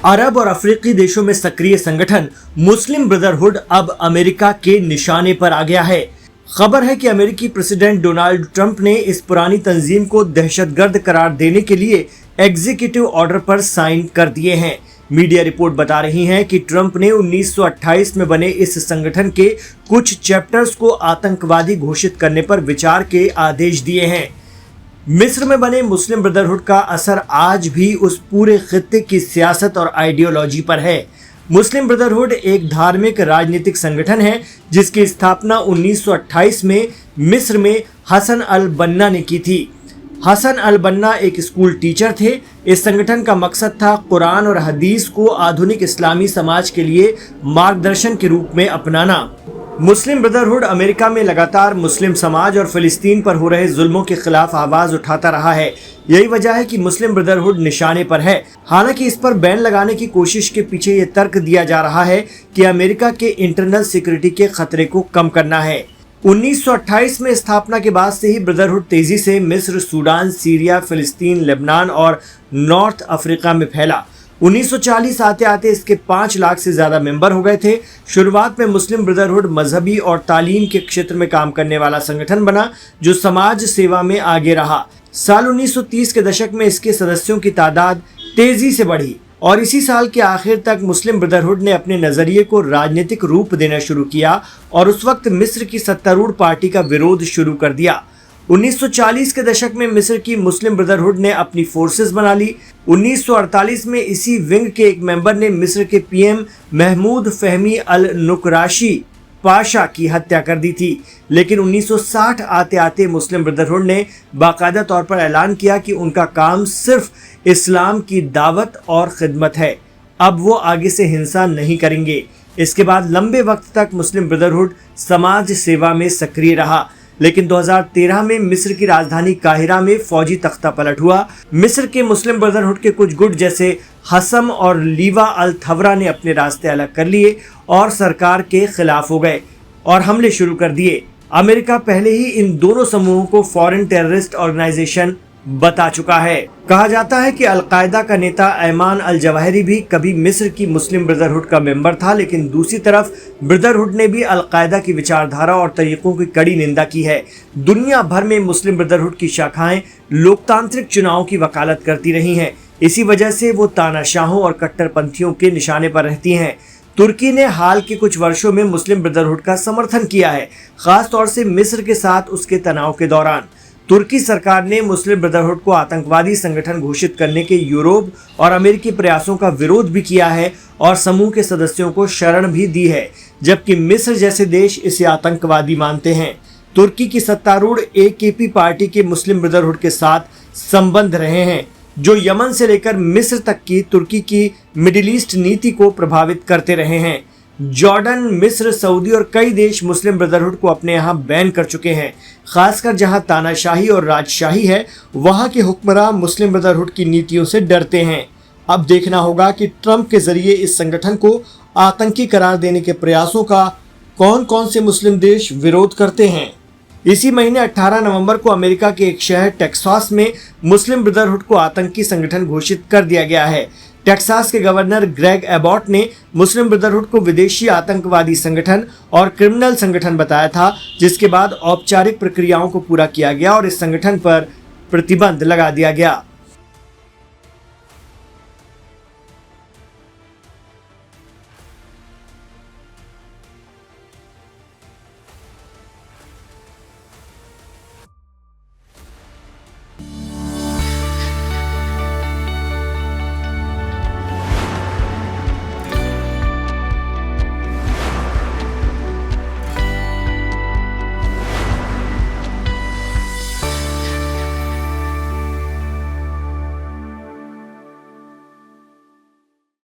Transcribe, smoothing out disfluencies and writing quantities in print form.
अरब और अफ्रीकी देशों में सक्रिय संगठन मुस्लिम ब्रदरहुड अब अमेरिका के निशाने पर आ गया है। खबर है कि अमेरिकी प्रेसिडेंट डोनाल्ड ट्रंप ने इस पुरानी तंजीम को दहशतगर्द करार देने के लिए एग्जीक्यूटिव ऑर्डर पर साइन कर दिए हैं। मीडिया रिपोर्ट बता रही है कि ट्रंप ने 1928 में बने इस संगठन के कुछ चैप्टर्स को आतंकवादी घोषित करने पर विचार के आदेश दिए हैं। मिस्र में बने मुस्लिम ब्रदरहुड का असर आज भी उस पूरे खित्ते की सियासत और आइडियोलॉजी पर है। मुस्लिम ब्रदरहुड एक धार्मिक राजनीतिक संगठन है जिसकी स्थापना 1928 में मिस्र में हसन अल बन्ना ने की थी। हसन अल बन्ना एक स्कूल टीचर थे। इस संगठन का मकसद था कुरान और हदीस को आधुनिक इस्लामी समाज के लिए मार्गदर्शन के रूप में अपनाना। मुस्लिम ब्रदरहुड अमेरिका में लगातार मुस्लिम समाज और फिलिस्तीन पर हो रहे जुल्मों के खिलाफ आवाज उठाता रहा है। यही वजह है कि मुस्लिम ब्रदरहुड निशाने पर है। हालांकि इस पर बैन लगाने की कोशिश के पीछे ये तर्क दिया जा रहा है कि अमेरिका के इंटरनल सिक्योरिटी के खतरे को कम करना है। 1928 में स्थापना के बाद से ही ब्रदरहुड तेजी से मिस्र, सूडान, सीरिया, फिलिस्तीन, लेबनान और नॉर्थ अफ्रीका में फैला। 1940 आते आते इसके 5 लाख से ज्यादा मेंबर हो गए थे। शुरुआत में मुस्लिम ब्रदरहुड मजहबी और तालीम के क्षेत्र में काम करने वाला संगठन बना जो समाज सेवा में आगे रहा। साल 1930 के दशक में इसके सदस्यों की तादाद तेजी से बढ़ी और इसी साल के आखिर तक मुस्लिम ब्रदरहुड ने अपने नजरिए को राजनीतिक रूप देना शुरू किया और उस वक्त मिस्र की सत्तारूढ़ पार्टी का विरोध शुरू कर दिया। 1940 के दशक में मिस्र की मुस्लिम ब्रदरहुड ने अपनी फोर्सेस बना ली। 1948 में इसी विंग के एक मेंबर ने मिस्र के पीएम महमूद फहमी अल नुकराशी पाशा की हत्या कर दी थी। लेकिन 1960 आते आते मुस्लिम ब्रदरहुड ने बाकायदा तौर पर ऐलान किया कि उनका काम सिर्फ इस्लाम की दावत और खिदमत है। अब वो आगे से हिंसा नहीं करेंगे। इसके बाद लंबे वक्त तक मुस्लिम ब्रदरहुड समाज सेवा में सक्रिय रहा। लेकिन 2013 में मिस्र की राजधानी काहिरा में फौजी तख्ता पलट हुआ। मिस्र के मुस्लिम ब्रदरहुड के कुछ गुट जैसे हसम और लीवा अल थवरा ने अपने रास्ते अलग कर लिए और सरकार के खिलाफ हो गए और हमले शुरू कर दिए। अमेरिका पहले ही इन दोनों समूहों को फॉरेन टेररिस्ट ऑर्गेनाइजेशन बता चुका है। कहा जाता है कि अलकायदा का नेता ऐमान अल जवाहिरी भी कभी मिस्र की मुस्लिम ब्रदरहुड का मेंबर था, लेकिन दूसरी तरफ ब्रदरहुड ने भी अलकायदा की विचारधारा और तरीकों की कड़ी निंदा की है। दुनिया भर में मुस्लिम ब्रदरहुड की शाखाएं लोकतांत्रिक चुनाव की वकालत करती रही हैं। इसी वजह से वो तानाशाहों और कट्टरपंथियों के निशाने पर रहती हैं। तुर्की ने हाल के कुछ वर्षों में मुस्लिम ब्रदरहुड का समर्थन किया है, खास तौर से मिस्र के साथ उसके तनाव के दौरान। तुर्की सरकार ने मुस्लिम ब्रदरहुड को आतंकवादी संगठन घोषित करने के यूरोप और अमेरिकी प्रयासों का विरोध भी किया है और समूह के सदस्यों को शरण भी दी है, जबकि मिस्र जैसे देश इसे आतंकवादी मानते हैं। तुर्की की सत्तारूढ़ AKP पार्टी के मुस्लिम ब्रदरहुड के साथ संबंध रहे हैं, जो यमन से लेकर मिस्र तक की तुर्की की मिडिल ईस्ट नीति को प्रभावित करते रहे हैं। जॉर्डन, मिस्र, सऊदी और कई देश मुस्लिम ब्रदरहुड को अपने यहाँ बैन कर चुके हैं। खासकर जहाँ तानाशाही और राजशाही है, वहाँ के हुक्मरान मुस्लिम ब्रदरहुड की नीतियों से डरते हैं। अब देखना होगा कि ट्रंप के जरिए इस संगठन को आतंकी करार देने के प्रयासों का कौन कौन से मुस्लिम देश विरोध करते हैं। इसी महीने 18 नवंबर को अमेरिका के एक शहर टेक्सास में मुस्लिम ब्रदरहुड को आतंकी संगठन घोषित कर दिया गया है। टेक्सास के गवर्नर ग्रेग एबॉट ने मुस्लिम ब्रदरहुड को विदेशी आतंकवादी संगठन और क्रिमिनल संगठन बताया था, जिसके बाद औपचारिक प्रक्रियाओं को पूरा किया गया और इस संगठन पर प्रतिबंध लगा दिया गया।